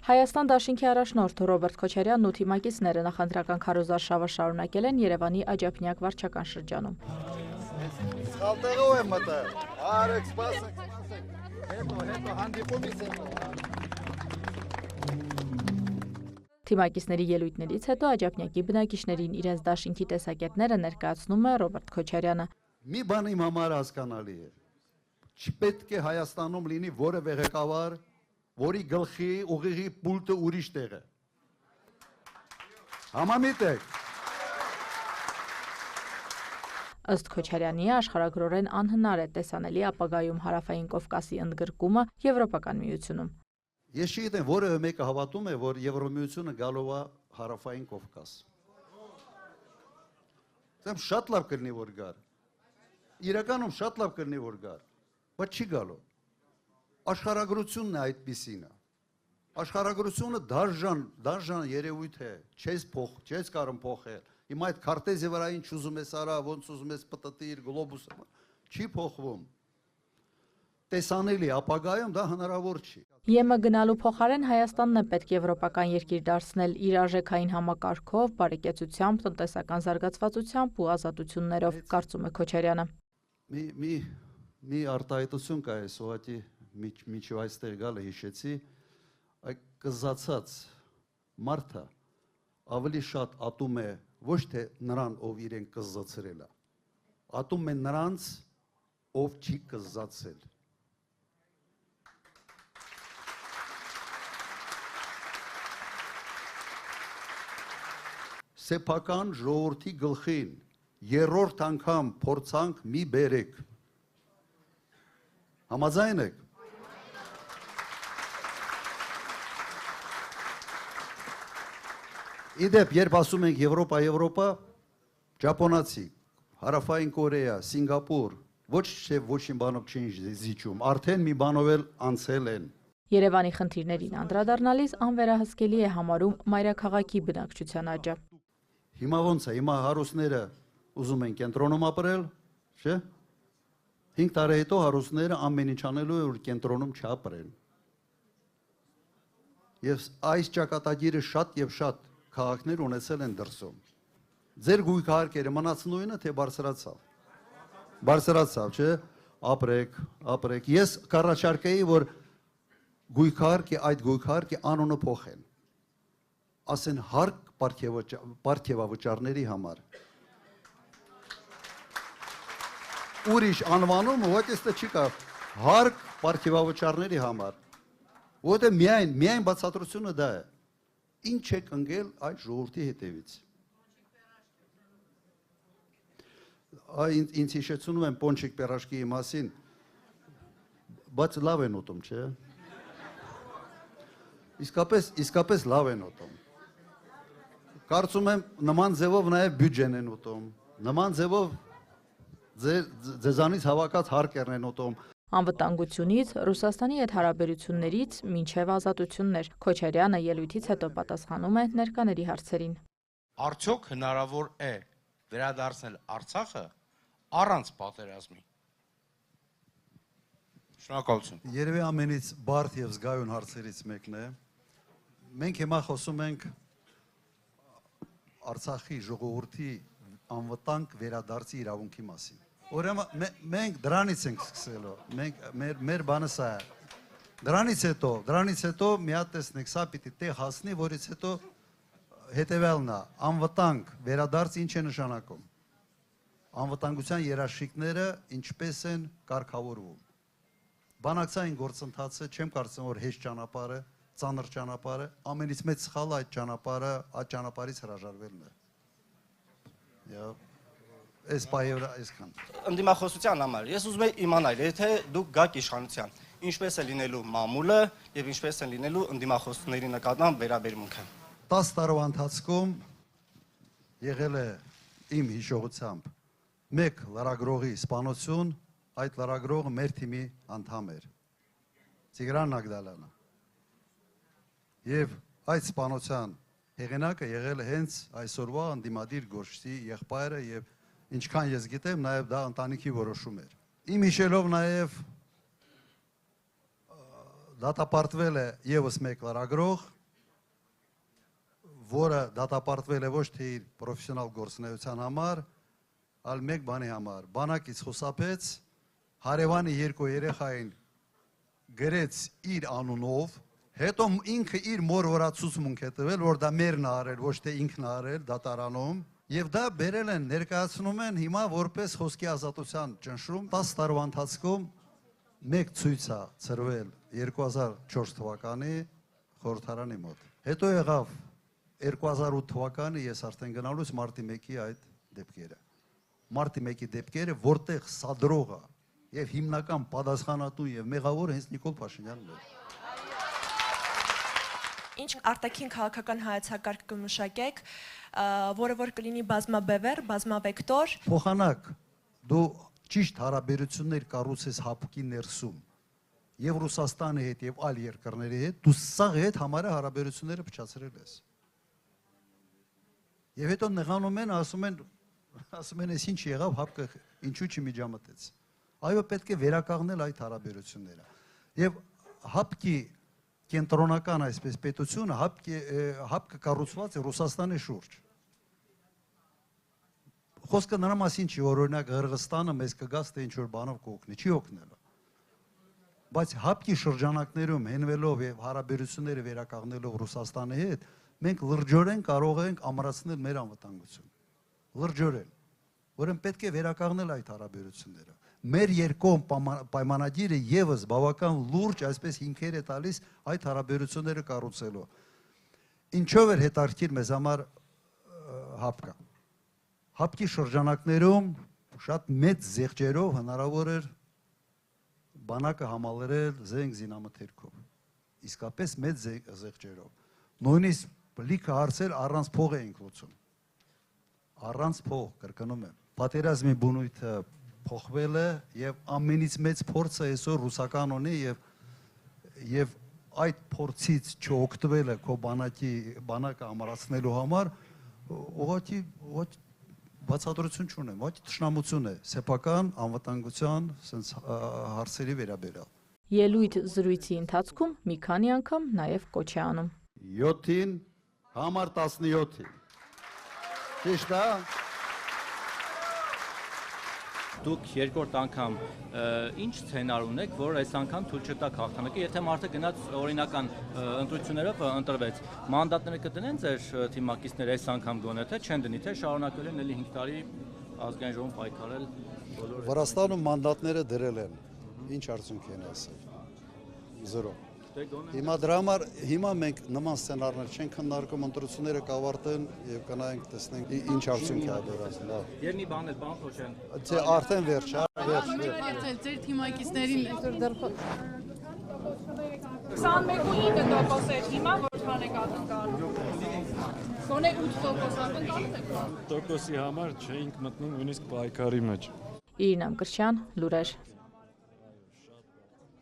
Հայաստան դաշինքի առաջնորդ Ռոբերտ Քոչարյանն ու թիմակիցները նախընտրական քարոզարշավը շարունակել են Երևանի Աջափնյակ վարչական շրջանում։ Թիմակիցների ելույթներից հետո Աջափնյակի բնակիչներին իրենց դաշինքի տեսակետները ներկայացնում է Ռոբերտ Քոչարյանը։ Մի բան իմ համար հասկանալի է։ Չպետք է Հայաստանում լինի որևէ ղեկավար, որի գլխի ուղիղի պուլտը ուրիշ տեղ է։ Համամիտ եք։ Ըստ Քոչարյանի աշխարհագրորեն անհնար է տեսանելի ապագայում Հարավային Կովկասի ընդգրկումը Եվրոպական միությունում։ Ես չգիտեմ, որևէ մեկը հավատում է, որ Եվրոմիությունը գալով է Հարավային Կովկաս։ Դեմ շատ լավ կլինի որ գար։ Իրականում շատ լավ կլինի որ գար, բայց չի գալու։ Աշխարհագրությունն է այդպիսին է։ Աշխարհագրությունը դաժան երևույթ է, չես կարող փոխել։ Հիմա այդ քարտեզի վրա ինչ ուզում ես արա, ոնց ուզում ես պտտիր, գլոբուսը, չի փոխվում։ Տեսանելի ապագայում դա հնարավոր չի։ ԵՄ գնալու փոխարեն Հայաստանն է պետք եվրոպական երկիր դարձնել իր արժեքային համակարգով, բարեկեցությամբ, տնտեսական զարգացվածությամբ ու ազատություններով, կարծում է Քոչարյանը։ Մի արտահայտություն կա այս ուղղակի միջև այստեղ գալը հիշեցի, այդ կզացած մարդը ավելի շատ ատում է ոչ թե նրան, ով իրեն կզացրել է, ատում է նրանց, ով չի կզացել։ Սեփական ժողովրդի գլխին երրորդ անգամ փորձանք մի բերեք։ Համաձայն եք։ Իդեպ, երբ ասում ենք Եվրոպա, ճապոնացի, Հարավային Կորեա, Սինգապուր, ոչ թե ոչինչ բանով չեն զիջում, արդեն մի բանով էլ անցել են։ Երևանի խնդիրներին անդրադառնալիս անվերահսկելի է համարում մայրաքաղաքի բնակչության աճը։ Հիմա ոնց է, հիմա հարուստները ուզում են կենտրոնում ապրել, չէ՞։ 5 տարի հետո հարուստները ամեն ինչ անելու է, որ կենտրոնում չապրեն։ Եվ այս ճակատագիրը շատ եւ շատ քաղաքներ ունեցել են դրսում։ Ձեր գույքահարկերը մնաց նույնը, թե բարձրացավ։ Բարձրացավ, չէ՞։ Ապրեք։ Ես կառաջարկեի, որ այդ գույքահարկի անունը փոխեն։ Ասեն հարկ պարգևավճարների համար։ Ուրիշ անվանում ուղղակի չի կա հարկ պարգևավճարների համար։ Որտե միայն բացատրությունը դա է։ Ինչ է կնգել այդ ժողովրդի հետևից։ Ինձ հիշեցնում եմ Պոնչիկ Պերաշկիի մասին, բայց լավ են ուտում, չէ՞։ Իսկապես լավ են ուտում։ Կարծում եմ նման ձևով նաև բյուջեն են ուտում, նման ձևով ձեզանից հավաքած հարկերն են ուտում։ Անվտանգությունից, Ռուսաստանի հետ հարաբերություններից մինչև ազատություններ, Քոչարյանը ելույթից հետո պատասխանում է ներկաների հարցերին։ Արդյոք հնարավոր է վերադարձնել Արցախը առանց պատերազմի։ Շնորհակալություն։ Երևի ամենից բարդ եւ զգայուն հարցերից մեկն է։ Մենք հիմա խոսում ենք Արցախի ժողովրդի անվտանգ վերադարձի իրավունքի մասին։ Ուրեմն մենք դրանից ենք սկսելու։ Մեր բանը սա է։ Դրանից հետո մի հատ տեսնեք, սա պիտի տեղ հասնի, որից հետո հետևյալն է, անվտանգ վերադարձ ինչ է նշանակում։ Անվտանգության երաշխիքները ինչպես են կարգավորվում։ Բանակցային գործընթացը չեմ կարծում, որ հեշտ ճանապարհ է, ծանր ճանապարհ է, ամենից մեծ սխալը այդ ճանապարհից հրաժարվելն է։ Այս բայը այսքան։ Ընդդիմախոսության համար ես ուզում եմ իմանալ, եթե դուք գաք իշխանության, ինչպես է լինելու մամուլը եւ ինչպես է լինելու ընդդիմախոսների նկատմամբ վերաբերմունքը։ 10 տարվա ընթացքում եղել է իմ հիշողությամբ մեկ լրագրողի սպանություն, այդ լրագրողը մեր թիմի անդամ էր։ Տիգրան Նագդալյանը։ Եվ այդ սպանության հեղինակը եղել է հենց այսօրվա ընդդիմադիր գործիչի եղբայրը եւ ինչքան ես գիտեմ, նաև դա ընտանիքի որոշում էր։ Իմ հիշելով նաև դատապարտվել է եւս մեկ լրագրող, որը դատապարտվել է ոչ թե իր պրոֆեսիոնալ գործունեության համար, այլ մեկ բանի համար։ Բանակից խուսափեց, հարևանի երկու երեխային գրեց իր անունով, հետո ինքը իր մոր վրա ցուցմունք է տվել, որ դա մերն է արել, ոչ թե ինքն է արել դատարանում, եւ դա բերել են, ներկայացնում են հիմա որպես խոսքի ազատության ճնշում։ 10 տարվա ընթացքում մեկ ցույց է ծրվել 2004 թվականի խորհրդարանի մոտ։ Հետո եղավ 2008 թվականի ես արդեն գնալուց մարտի 1-ի այդ դեպքերը։ Մարտի 1-ի դեպքերը, որտեղ սադրողը եւ հիմնական պատասխանատու եւ մեղավորը հենց Նիկոլ Փաշինյանն է։ Ինչ արտաքին քաղաքական հայեցակարգ կմշակեք, որը որ կլինի բազմաբևեռ, բազմավեկտոր։ Փոխանակ դու ճիշտ հարաբերություններ կառուցես ՀԱՊԿ-ի ներսում եւ Ռուսաստանի հետ եւ այլ երկրների հետ, դու սաղ հետ համարը հարաբերությունները փչացրել ես։ Եվ հետո նեղանում են, ասում են, ես ինչ եղավ, ՀԱՊԿ-ը ինչու չմիջամտեց։ Այո, պետք է վերականգնել այդ հարաբերությունները։ Եվ ՀԱՊԿ-ի կենտրոնական այսպես պետությունը, ՀԱՊԿ-ը կառուցված է Ռուսաստանի շուրջ։ Խոսքը նրա մասին չի, որ օրինակ Ղրղստանը մեզ կգաց, թե ինչ որ բանով կօգնի, չի օգնելու։ Բայց ՀԱՊԿ-ի շրջանակներում հենվելով եւ հարաբերությունները վերականգնելով Ռուսաստանի հետ, մենք լրջորեն կարող ենք ամրացնել մեր անվտանգությունը։ Լրջորեն, որն պետք է վերականգնել այդ հարաբերությունները։ Մեր երկկողմ պայմանագիրը եւս բավական լուրջ այսպես հիմքեր է տալիս այդ հարաբերությունները կառուցելու։ Ինչով էր հետաքրքիր մեզ համար ՀԱՊԿ-ը։ ՀԱՊԿ-ի շրջանակներում շատ մեծ զեղչերով հնարավոր էր բանակը համալրել զենք զինամթերքով։ Իսկապես մեծ զեղչերով։ Նույնիսկ լիքը հարցեր առանց փող էինք լուծում։ Առանց փող, կրկնում եմ։ Պատերազմի բնույթը փոխվել է եւ ամենից մեծ փորձը այսօր ռուսական ունի եւ այդ փորձից չօգտվելը քո բանակը ամրացնելու համար ուղղակի բացատրություն չունեմ, ոչ թշնամություն է, սեփական անվտանգության հարցերի վերաբերյալ։ Ելույթ զրույցի ընթացքում մի քանի անգամ նաև կոչ է անում։ 7-ին համար 17-ին։ Ճիշտ է։ Դուք երկրորդ անգամ ինչ սցենար ունեք, որ այս անգամ թույլ չտաք հաղթանակը, եթե մարդը գնաց օրինական ընտրություններով ընտրվեց, մանդատները կդնեն ձեր թիմակիցները այս անգամ գոնե, թե չեն դնի, թե շարունակել են ելի 5 տարի ազգային ժողովում պայքարել բոլոր։ Վրաստանում մանդատները դրել են։ Ինչ արդյունք են ասել։ 0։ Հիմա դրա համար հիմա մենք նման սցենարներ չենք քննարկում, ընտրությունները կավարտեն եւ կանայենք տեսնենք ինչ արդյունք է դրան։ Լավ։ Եվ մի բան էլ, պարոն Խոչյան։ Չէ, արդեն վերջ, վերջ։ Ձեր թիմակիցներին այսօր դեռ 21.9% էր հիմա, որքան եք ակնկալում։ Գոնե 8% ակնկալում եք։ 1%-ի համար չէինք մտնում նույնիսկ պայքարի մեջ։ Իրինա Մկրտչյան, լուրեր։